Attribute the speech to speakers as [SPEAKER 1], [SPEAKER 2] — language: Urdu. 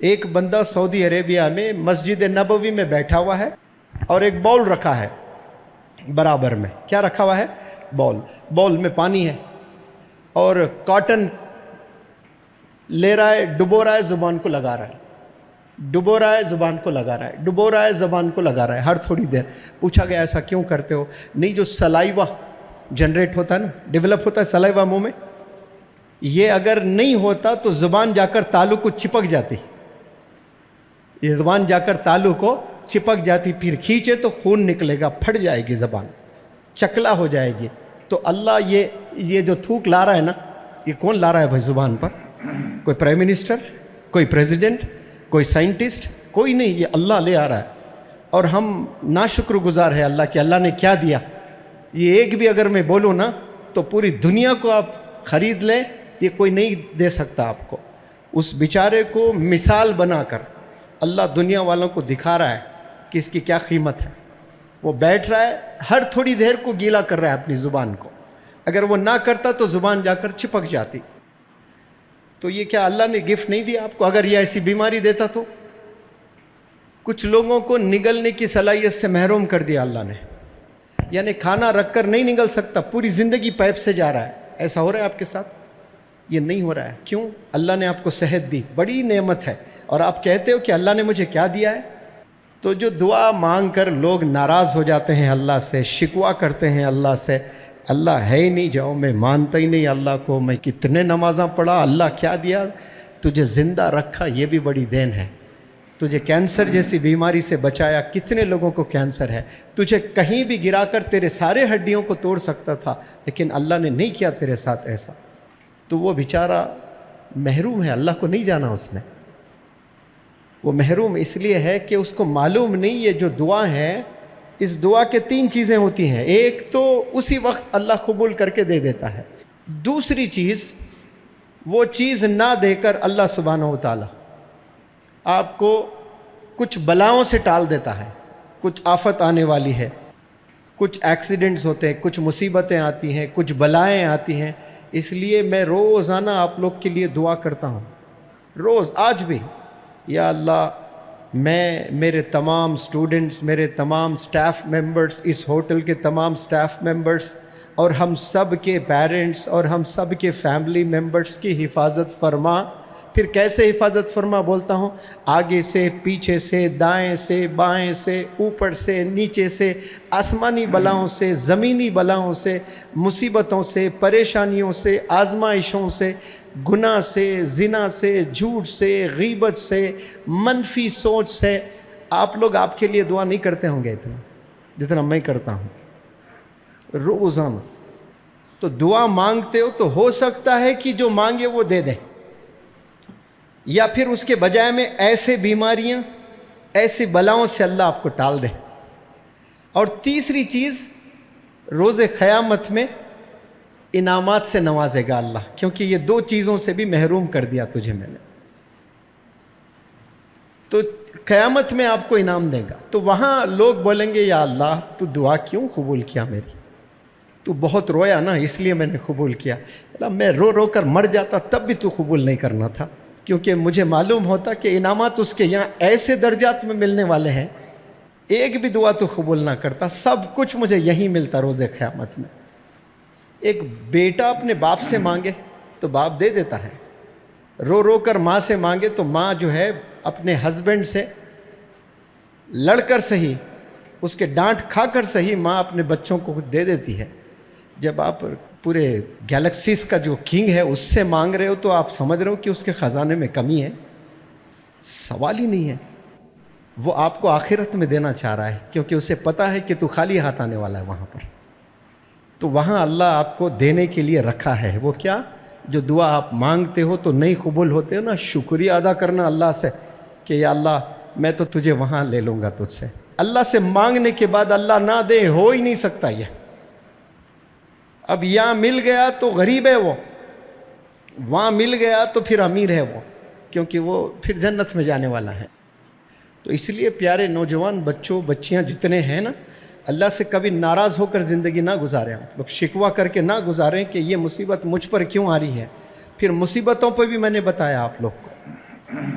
[SPEAKER 1] ایک بندہ سعودی عربیہ میں مسجد نبوی میں بیٹھا ہوا ہے اور ایک باؤل رکھا ہے برابر میں. کیا رکھا ہوا ہے؟ باؤل میں پانی ہے اور کاٹن لے رہا ہے, ڈبو رہا ہے, زبان کو لگا رہا ہے, ڈبو رہا ہے, زبان کو لگا رہا ہے, ڈبو رہا ہے, زبان کو لگا رہا ہے ہر تھوڑی دیر. پوچھا گیا ایسا کیوں کرتے ہو؟ نہیں, جو سلائیوا جنریٹ ہوتا ہے نا, ڈیولپ ہوتا ہے سلائیوا منہ میں, یہ اگر نہیں ہوتا تو زبان جا کر تالو کو چپک جاتی, یہ زبان جا کر تالو کو چپک جاتی, پھر کھینچے تو خون نکلے گا, پھٹ جائے گی زبان, چکلا ہو جائے گی. تو اللہ یہ جو تھوک لا رہا ہے نا, یہ کون لا رہا ہے بھائی زبان پر؟ کوئی پرائم منسٹر, کوئی پریزیڈنٹ, کوئی سائنٹسٹ, کوئی نہیں, یہ اللہ لے آ رہا ہے. اور ہم ناشکر گزار ہے اللہ کہ اللہ نے کیا دیا. یہ ایک بھی اگر میں بولوں نا تو پوری دنیا کو آپ خرید لیں, یہ کوئی نہیں دے سکتا آپ کو. اس بیچارے کو مثال بنا کر اللہ دنیا والوں کو دکھا رہا ہے کہ اس کی کیا قیمت ہے. وہ بیٹھ رہا ہے, ہر تھوڑی دیر کو گیلا کر رہا ہے اپنی زبان کو, اگر وہ نہ کرتا تو زبان جا کر چپک جاتی. تو یہ کیا اللہ نے گفٹ نہیں دیا آپ کو؟ اگر یہ ایسی بیماری دیتا تو کچھ لوگوں کو نگلنے کی صلاحیت سے محروم کر دیا اللہ نے, یعنی کھانا رکھ کر نہیں نگل سکتا, پوری زندگی پیپ سے جا رہا ہے. ایسا ہو رہا ہے آپ کے ساتھ؟ یہ نہیں ہو رہا ہے. کیوں؟ اللہ نے آپ کو صحت دی, بڑی نعمت ہے, اور آپ کہتے ہو کہ اللہ نے مجھے کیا دیا ہے. تو جو دعا مانگ کر لوگ ناراض ہو جاتے ہیں اللہ سے, شکوہ کرتے ہیں اللہ سے, اللہ ہے ہی نہیں, جاؤ میں مانتا ہی نہیں اللہ کو, میں کتنے نمازاں پڑھا, اللہ کیا دیا, تجھے زندہ رکھا یہ بھی بڑی دین ہے, تجھے کینسر جیسی بیماری سے بچایا, کتنے لوگوں کو کینسر ہے, تجھے کہیں بھی گرا کر تیرے سارے ہڈیوں کو توڑ سکتا تھا لیکن اللہ نے نہیں کیا تیرے ساتھ ایسا. تو وہ بیچارہ محروم ہے, اللہ کو نہیں جانا اس نے. وہ محروم اس لیے ہے کہ اس کو معلوم نہیں یہ جو دعا ہے, اس دعا کے 3 چیزیں ہوتی ہیں. ایک تو اسی وقت اللہ قبول کر کے دے دیتا ہے. دوسری چیز, وہ چیز نہ دے کر اللہ سبحانہ و تعالی آپ کو کچھ بلاؤں سے ٹال دیتا ہے. کچھ آفت آنے والی ہے, کچھ ایکسیڈنٹس ہوتے ہیں, کچھ مصیبتیں آتی ہیں, کچھ بلائیں آتی ہیں. اس لیے میں روزانہ آپ لوگ کے لیے دعا کرتا ہوں, روز, آج بھی. یا اللہ, میں, میرے تمام سٹوڈنٹس, میرے تمام سٹاف ممبرز, اس ہوٹل کے تمام سٹاف ممبرز, اور ہم سب کے پیرنٹس اور ہم سب کے فیملی ممبرز کی حفاظت فرما. پھر کیسے حفاظت فرما بولتا ہوں؟ آگے سے, پیچھے سے, دائیں سے, بائیں سے, اوپر سے, نیچے سے, آسمانی بلاؤں سے, زمینی بلاؤں سے, مصیبتوں سے, پریشانیوں سے, آزمائشوں سے, گناہ سے, زنا سے, جھوٹ سے, غیبت سے, منفی سوچ سے. آپ لوگ آپ کے لیے دعا نہیں کرتے ہوں گے اتنا جتنا میں کرتا ہوں روزانہ. تو دعا مانگتے ہو تو ہو سکتا ہے کہ جو مانگے وہ دے دیں, یا پھر اس کے بجائے میں ایسے بیماریاں, ایسی بلاؤں سے اللہ آپ کو ٹال دے. اور تیسری چیز, روز قیامت میں انعامات سے نوازے گا اللہ, کیونکہ یہ 2 چیزوں سے بھی محروم کر دیا تجھے میں نے. تو قیامت میں آپ کو انعام دے گا. تو وہاں لوگ بولیں گے, یا اللہ تو دعا کیوں قبول کیا میری, تو بہت رویا نا اس لیے میں نے قبول کیا. اللہ, میں رو رو کر مر جاتا تب بھی تو قبول نہیں کرنا تھا, کیونکہ مجھے معلوم ہوتا کہ انعامات اس کے یہاں ایسے درجات میں ملنے والے ہیں, ایک بھی دعا تو قبول نہ کرتا, سب کچھ مجھے یہی ملتا روز قیامت میں. ایک بیٹا اپنے باپ سے مانگے تو باپ دے دیتا ہے, رو رو کر ماں سے مانگے تو ماں جو ہے اپنے ہسبینڈ سے لڑ کر صحیح, اس کے ڈانٹ کھا کر صحیح, ماں اپنے بچوں کو دے دیتی ہے. جب آپ پورے گیلیکسیز کا جو کنگ ہے اس سے مانگ رہے ہو تو آپ سمجھ رہے ہو کہ اس کے خزانے میں کمی ہے؟ سوال ہی نہیں ہے. وہ آپ کو آخرت میں دینا چاہ رہا ہے, کیونکہ اسے پتہ ہے کہ تو خالی ہاتھ آنے والا ہے وہاں پر. تو وہاں اللہ آپ کو دینے کے لیے رکھا ہے. وہ کیا؟ جو دعا آپ مانگتے ہو تو نہیں قبول ہوتے نا, شکریہ ادا کرنا اللہ سے کہ یا اللہ میں تو تجھے وہاں لے لوں گا تجھ سے. اللہ سے مانگنے کے بعد اللہ نہ دے, ہو ہی نہیں سکتا یہ. اب یہاں مل گیا تو غریب ہے وہ, وہاں مل گیا تو پھر امیر ہے وہ, کیونکہ وہ پھر جنت میں جانے والا ہے. تو اس لیے پیارے نوجوان بچوں بچیاں جتنے ہیں نا, اللہ سے کبھی ناراض ہو کر زندگی نہ گزاریں. آپ لوگ شکوہ کر کے نہ گزاریں کہ یہ مصیبت مجھ پر کیوں آ رہی ہے. پھر مصیبتوں پہ بھی میں نے بتایا آپ لوگ کو